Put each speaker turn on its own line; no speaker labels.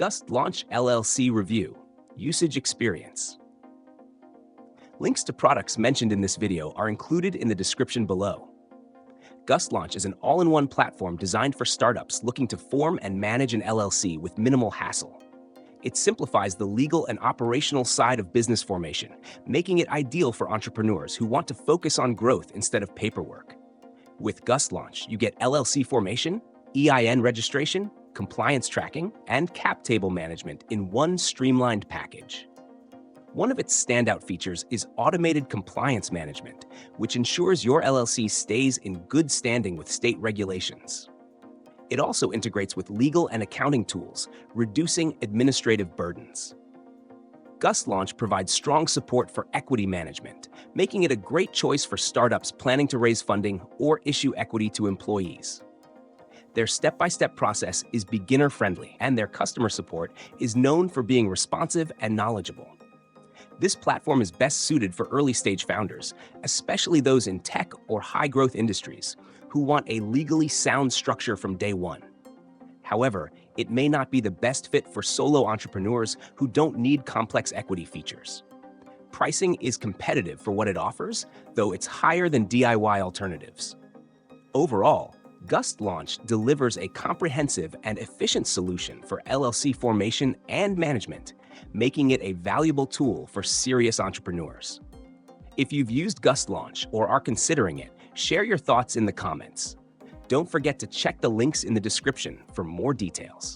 Gust Launch LLC Review, Usage Experience. Links to products mentioned in this video are included in the description below. Gust Launch is an all-in-one platform designed for startups looking to form and manage an LLC with minimal hassle. It simplifies the legal and operational side of business formation, making it ideal for entrepreneurs who want to focus on growth instead of paperwork. With Gust Launch, you get LLC formation, EIN registration, compliance tracking, and cap table management in one streamlined package. One of its standout features is automated compliance management, which ensures your LLC stays in good standing with state regulations. It also integrates with legal and accounting tools, reducing administrative burdens. Gust Launch provides strong support for equity management, making it a great choice for startups planning to raise funding or issue equity to employees. Their step-by-step process is beginner-friendly, and their customer support is known for being responsive and knowledgeable. This platform is best suited for early-stage founders, especially those in tech or high-growth industries, who want a legally sound structure from day one. However, it may not be the best fit for solo entrepreneurs who don't need complex equity features. Pricing is competitive for what it offers, though it's higher than DIY alternatives. Overall, Gust Launch delivers a comprehensive and efficient solution for LLC formation and management, making it a valuable tool for serious entrepreneurs. If you've used Gust Launch or are considering it, share your thoughts in the comments. Don't forget to check the links in the description for more details.